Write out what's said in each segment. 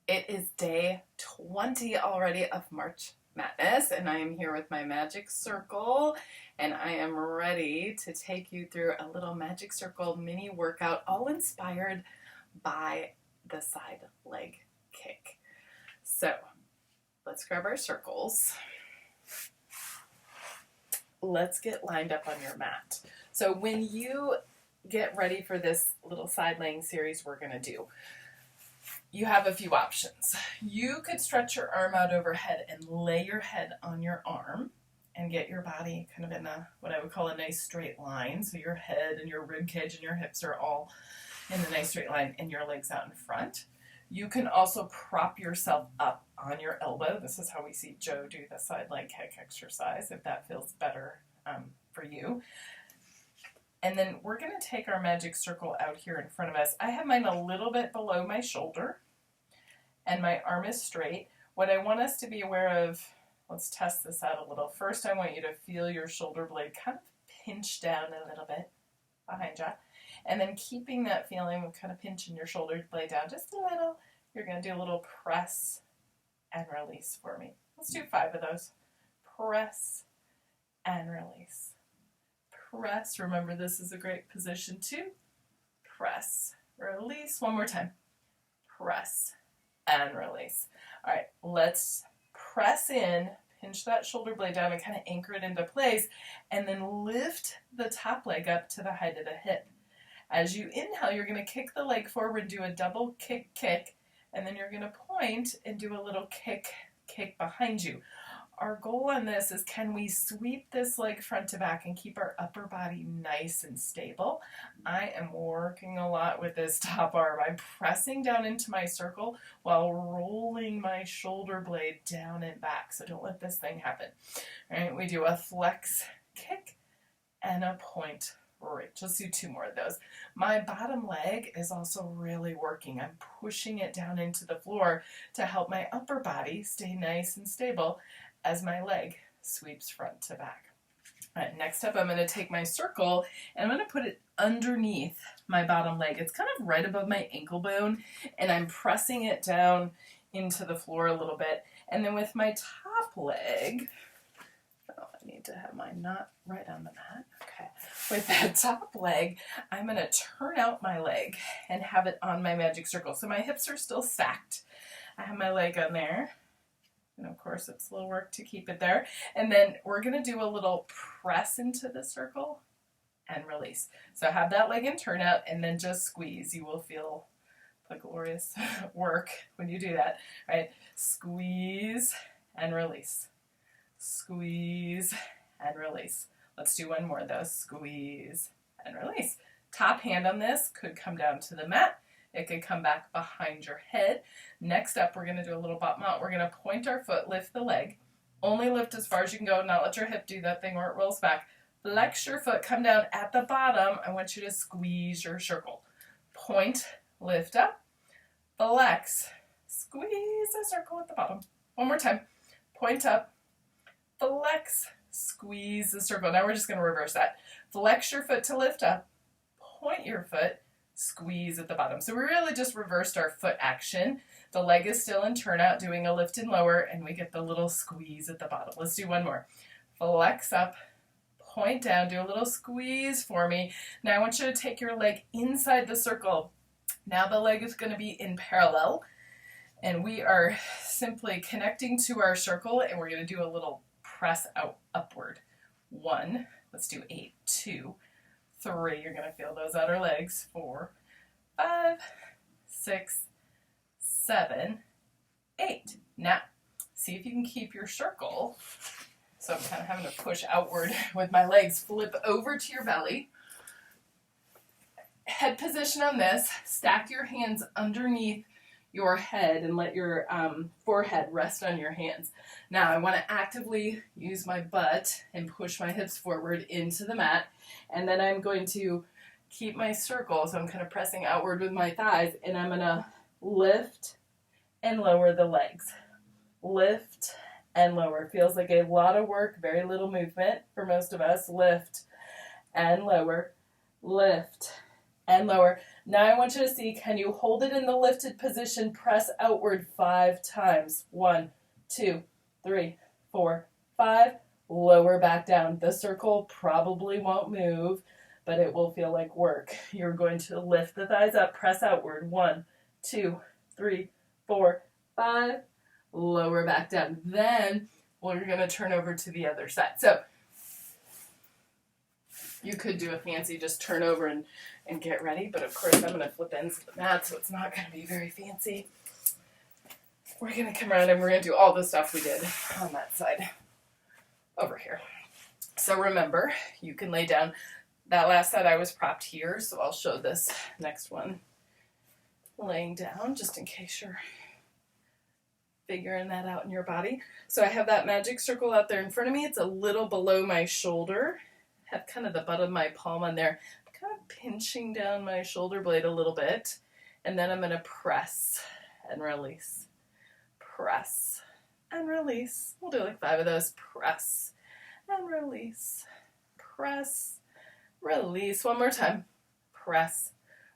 It is day 20 already of March Madness, and I am here with my magic circle, and I am ready to take you through a little magic circle mini workout, all inspired by the side leg kick. So let's grab our circles. Let's get lined up on your mat. So when you get ready for this little side laying series we're going to do, you have a few options. You could stretch your arm out overhead and lay your head on your arm and get your body kind of in what I would call a nice straight line. So your head and your rib cage and your hips are all in a nice straight line and your legs out in front. You can also prop yourself up on your elbow. This is how we see Joe do the side leg kick exercise, if that feels better for you. And then we're going to take our magic circle out here in front of us. I have mine a little bit below my shoulder, and my arm is straight. What I want us to be aware of, let's test this out a little. First, I want you to feel your shoulder blade kind of pinch down a little bit behind you. And then keeping that feeling of kind of pinching your shoulder blade down just a little, you're going to do a little press and release for me. Let's do 5 of those. Press and release. Press. Remember, this is a great position too. Press, release. One more time. Press and release. All right, let's press in, pinch that shoulder blade down and kind of anchor it into place, and then lift the top leg up to the height of the hip. As you inhale, you're going to kick the leg forward, do a double kick, kick, and then you're going to point and do a little kick, kick behind you. Our goal on this is, can we sweep this leg front to back and keep our upper body nice and stable? I am working a lot with this top arm. I'm pressing down into my circle while rolling my shoulder blade down and back. So don't let this thing happen. All right, we do a flex kick and a point right. Just do 2 more of those. My bottom leg is also really working. I'm pushing it down into the floor to help my upper body stay nice and stable as my leg sweeps front to back. All right, next up, I'm going to take my circle and I'm going to put it underneath my bottom leg. It's kind of right above my ankle bone, and I'm pressing it down into the floor a little bit. And then with my top leg, oh, I need to have mine not right on the mat. Okay. With that top leg, I'm going to turn out my leg and have it on my magic circle. So my hips are still stacked. I have my leg on there. And of course, it's a little work to keep it there. And then we're going to do a little press into the circle and release. So have that leg in turnout and then just squeeze. You will feel the glorious work when you do that. All right, squeeze and release. Squeeze and release. Let's do one more of those. Squeeze and release. Top hand on this could come down to the mat. It could come back behind your head. Next up, we're going to do a little bottom out. We're going to point our foot, lift the leg. Only lift as far as you can go. Not let your hip do that thing where it rolls back. Flex your foot, come down at the bottom. I want you to squeeze your circle. Point, lift up, flex, squeeze the circle at the bottom. One more time. Point up, flex, squeeze the circle. Now we're just going to reverse that. Flex your foot to lift up, point your foot, squeeze at the bottom. So we really just reversed our foot action. The leg is still in turnout, doing a lift and lower, and we get the little squeeze at the bottom. Let's do one more. Flex up, point down, do a little squeeze for me. Now I want you to take your leg inside the circle. Now the leg is going to be in parallel, and we are simply connecting to our circle, and we're going to do a little press out upward. 1, let's do 8, 2, 3, you're going to feel those outer legs. 4, 5, 6, 7, 8. Now, see if you can keep your circle. So I'm kind of having to push outward with my legs. Flip over to your belly. Head position on this. Stack your hands underneath your head and let your forehead rest on your hands. Now I want to actively use my butt and push my hips forward into the mat, and then I'm going to keep my circle, so I'm kind of pressing outward with my thighs, and I'm going to lift and lower the legs. Lift and lower. Feels like a lot of work, very little movement for most of us. Lift and lower, lift and lower. Now I want you to see, can you hold it in the lifted position, press outward 5 times. 1, 2, 3, 4, 5. Lower back down. The circle probably won't move, but it will feel like work. You're going to lift the thighs up, press outward. 1, 2, 3, 4, 5. Lower back down. Then we're going to turn over to the other side. So you could do a fancy just turn over and get ready, but of course I'm going to flip ends of the mat, so it's not going to be very fancy. We're going to come around and we're going to do all the stuff we did on that side over here. So remember, you can lay down. That last side I was propped here, so I'll show this next one laying down just in case you're figuring that out in your body. So I have that magic circle out there in front of me. It's a little below my shoulder. I have kind of the butt of my palm on there. I'm kind of pinching down my shoulder blade a little bit, and then I'm going to press and release. Press and release. We'll do like 5 of those. Press and release. Press, release. One more time. Press,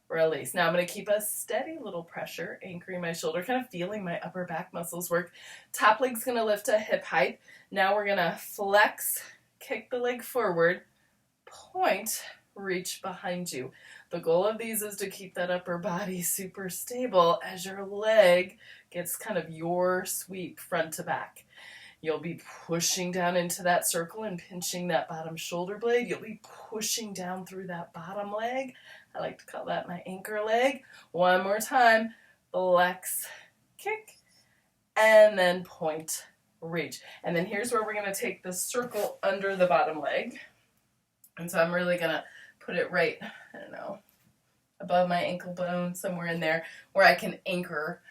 release. Now I'm going to keep a steady little pressure, anchoring my shoulder, kind of feeling my upper back muscles work. Top leg's going to lift to hip height. Now we're going to flex, kick the leg forward, point, reach behind you. The goal of these is to keep that upper body super stable as your leg gets kind of your sweep front to back. You'll be pushing down into that circle and pinching that bottom shoulder blade. You'll be pushing down through that bottom leg. I like to call that my anchor leg. One more time. Flex, kick, and then point, reach. And then here's where we're going to take the circle under the bottom leg. And so I'm really going to put it right, I don't know, above my ankle bone, somewhere in there, where I can anchor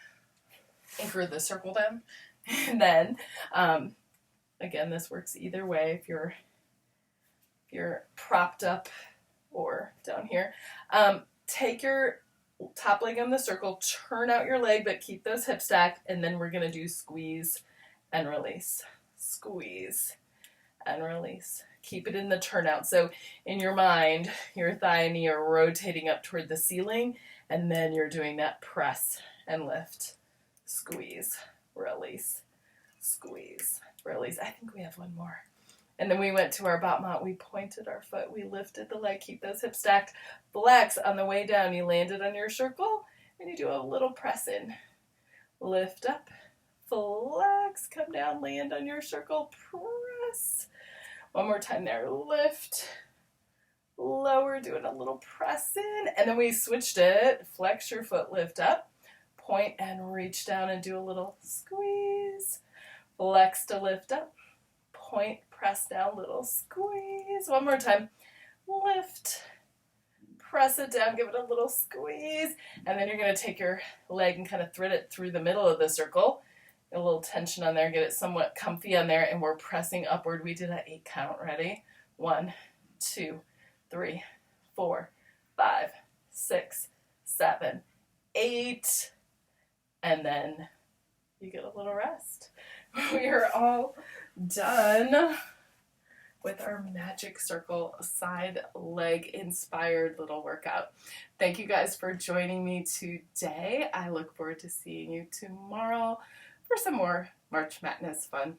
the circle down. And then, again, this works either way if you're propped up or down here. Take your top leg on the circle, turn out your leg, but keep those hips stacked, and then we're going to do squeeze and release. Squeeze and release. Keep it in the turnout. So in your mind, your thigh and knee are rotating up toward the ceiling, and then you're doing that press and lift. Squeeze, release, squeeze, release. I think we have one more. And then we went to our bot mat. We pointed our foot. We lifted the leg. Keep those hips stacked. Flex on the way down. You landed on your circle, and you do a little press in. Lift up, flex, come down, land on your circle, press. One more time there. Lift, lower, doing a little press in. And then we switched it. Flex your foot, lift up, point and reach down and do a little squeeze. Flex to lift up, point, press down, little squeeze. One more time. Lift, press it down, give it a little squeeze. And then you're going to take your leg and kind of thread it through the middle of the circle. A little tension on there, get it somewhat comfy on there, and we're pressing upward. We did an 8 count. Ready? 1, 2, 3, 4, 5, 6, 7, 8. And then you get a little rest. We are all done with our magic circle side leg inspired little workout. Thank you guys for joining me today. I look forward to seeing you tomorrow for some more March Madness fun.